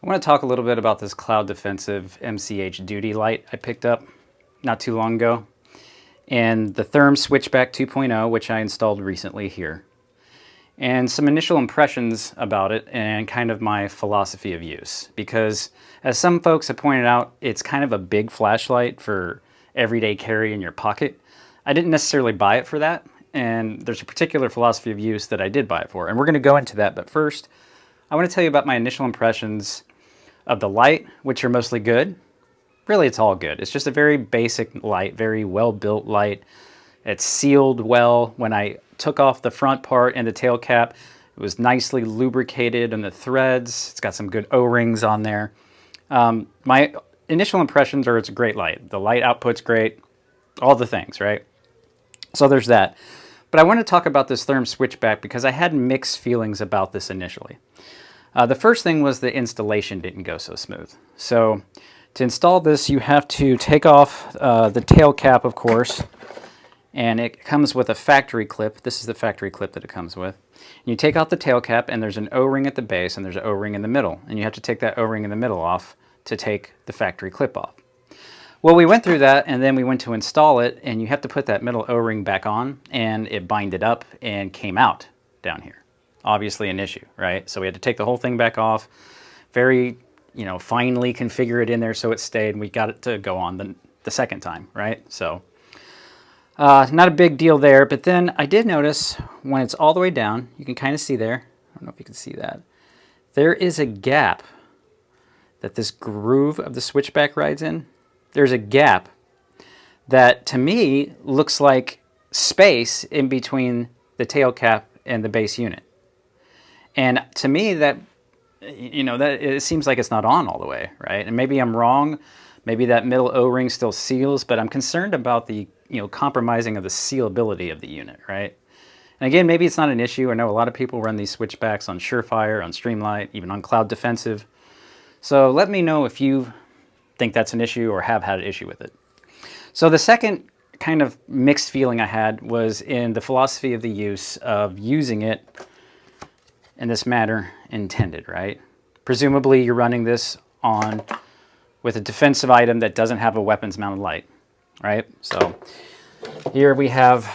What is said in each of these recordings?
I want to talk a little bit about this Cloud Defensive MCH duty light I picked up not too long ago, and the Therm Switchback 2.0, which I installed recently here, and some initial impressions about it and kind of my philosophy of use. Because as some folks have pointed out, it's kind of a big flashlight for everyday carry in your pocket. I didn't necessarily buy it for that, and there's a particular philosophy of use that I did buy it for, and we're going to go into that. But first, I want to tell you about my initial impressions of the light, which are mostly good. Really, it's all good. It's just a very basic light, very well-built light. It's sealed well. When I took off the front part and the tail cap, it was nicely lubricated on the threads. It's got some good O-rings on there. My initial impressions are it's a great light. The light output's great, all the things, right? So there's that. But I want to talk about this Therm Switchback because I had mixed feelings about this initially. The first thing was the installation didn't go so smooth. So to install this, you have to take off the tail cap, of course, and it comes with a factory clip. This is the factory clip that it comes with. And you take out the tail cap, and there's an O-ring at the base, and there's an O-ring in the middle. And you have to take that O-ring in the middle off to take the factory clip off. Well, we went through that, and then we went to install it, and you have to put that middle O-ring back on, and it binded up and came out down here. Obviously an issue, right? So we had to take the whole thing back off, very, finely configure it in there so it stayed, and we got it to go on the second time, right? So not a big deal there, but then I did notice when it's all the way down, you can kind of see there, I don't know if you can see that, there is a gap that this groove of the switchback rides in. There's a gap that to me looks like space in between the tail cap and the base unit. And to me, that it seems like it's not on all the way, right? And maybe I'm wrong. Maybe that middle O-ring still seals, but I'm concerned about the compromising of the sealability of the unit, right? And again, maybe it's not an issue. I know a lot of people run these switchbacks on Surefire, on Streamlight, even on Cloud Defensive. So let me know if you think that's an issue or have had an issue with it. So the second kind of mixed feeling I had was in the philosophy of the use of using it in this manner intended, right? Presumably you're running this on with a defensive item that doesn't have a weapons mounted light, right? So here we have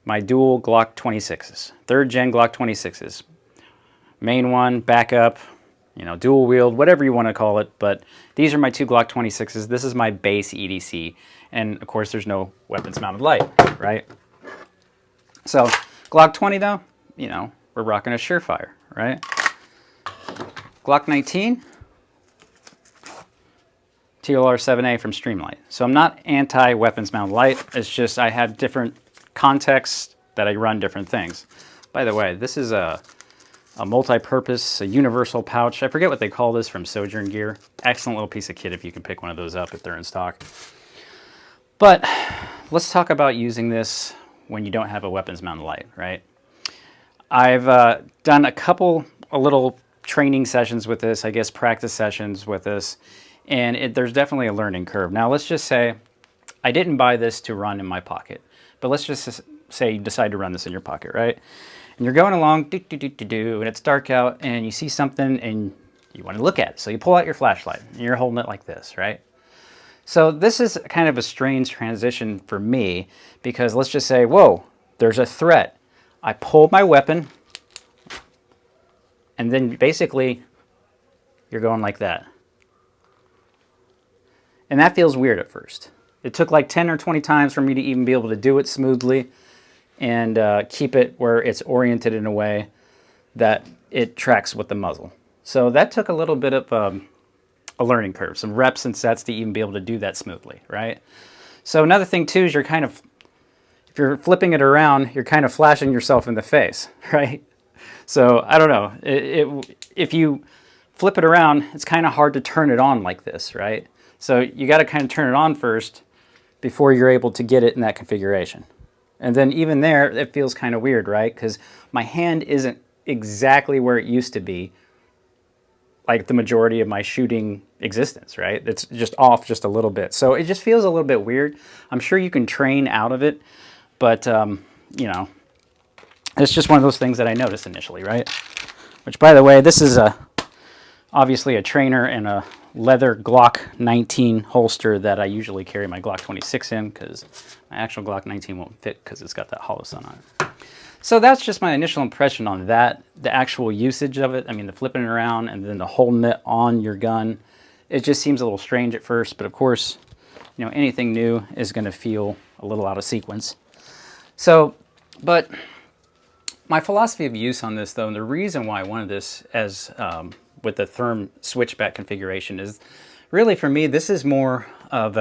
my dual Glock 26s, 3rd gen Glock 26s. Main one, backup, dual wield, whatever you want to call it, but these are my 2 Glock 26s. This is my base EDC, and of course there's no weapons mounted light, right? So Glock 20 though, we're rocking a Surefire, right? Glock 19, TLR7A from Streamlight. So I'm not anti-weapons mounted light. It's just I have different contexts that I run different things. By the way, this is a multi-purpose, a universal pouch. I forget what they call this from Sojourn Gear. Excellent little piece of kit if you can pick one of those up if they're in stock. But let's talk about using this when you don't have a weapons mounted light, right? I've done a little training sessions with this, I guess practice sessions with this, and there's definitely a learning curve. Now let's just say I didn't buy this to run in my pocket, but let's just say you decide to run this in your pocket, right? And you're going along, and it's dark out, and you see something, and you want to look at it. So you pull out your flashlight, and you're holding it like this, right? So this is kind of a strange transition for me, because let's just say, whoa, there's a threat. I pulled my weapon, and then basically, you're going like that. And that feels weird at first. It took like 10 or 20 times for me to even be able to do it smoothly and keep it where it's oriented in a way that it tracks with the muzzle. So that took a little bit of a learning curve, some reps and sets to even be able to do that smoothly, right? So another thing too is if you're flipping it around, you're kind of flashing yourself in the face, right? So I don't know, if you flip it around, it's kind of hard to turn it on like this, right? So you got to kind of turn it on first before you're able to get it in that configuration. And then even there, it feels kind of weird, right? Because my hand isn't exactly where it used to be, like the majority of my shooting existence, right? It's just off just a little bit. So it just feels a little bit weird. I'm sure you can train out of it, but, it's just one of those things that I noticed initially, right? Which, by the way, this is a obviously a trainer and a leather Glock 19 holster that I usually carry my Glock 26 in, because my actual Glock 19 won't fit because it's got that hollow sun on it. So that's just my initial impression on that. The actual usage of it, I mean, the flipping it around and then the holding it on your gun, it just seems a little strange at first, but of course, you know, anything new is going to feel a little out of sequence. So, but my philosophy of use on this, though, and the reason why I wanted this as with the therm switchback configuration is really, for me, this is more of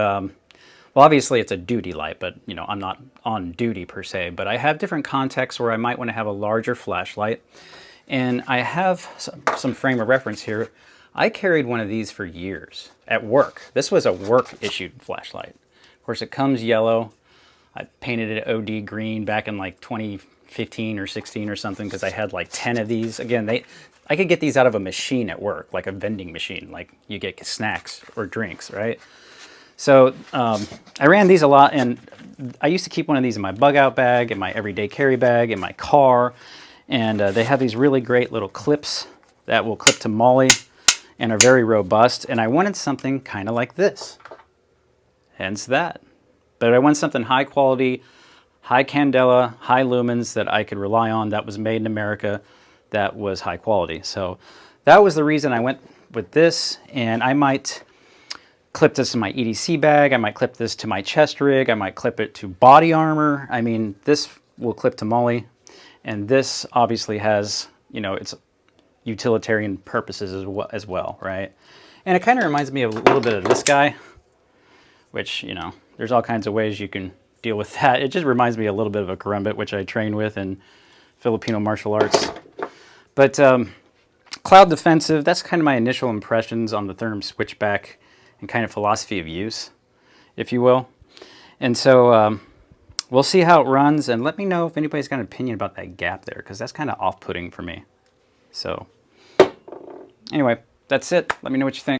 well, obviously it's a duty light, but you know, I'm not on duty per se, but I have different contexts where I might want to have a larger flashlight. And I have some frame of reference here. I carried one of these for years at work. This was a work issued flashlight. Of course, it comes yellow. I painted it OD green back in like 2015 or 16 or something, because I had like 10 of these. Again, I could get these out of a machine at work, like a vending machine, like you get snacks or drinks, right? So I ran these a lot, and I used to keep one of these in my bug out bag, in my everyday carry bag, in my car, and they have these really great little clips that will clip to MOLLE and are very robust, and I wanted something kind of like this, hence that. But I wanted something high quality, high candela, high lumens that I could rely on, that was made in America, that was high quality. So that was the reason I went with this, and I might clip this in my EDC bag, I might clip this to my chest rig, I might clip it to body armor. I mean, this will clip to MOLLE, and this obviously has, you know, its utilitarian purposes as well, right? And it kind of reminds me of a little bit of this guy, which, you know, there's all kinds of ways you can deal with that. It just reminds me a little bit of a karambit, which I train with in Filipino martial arts. But cloud defensive, that's kind of my initial impressions on the therm switchback and kind of philosophy of use, if you will. And so we'll see how it runs, and let me know if anybody's got an opinion about that gap there, because that's kind of off-putting for me. So anyway, that's it. Let me know what you think.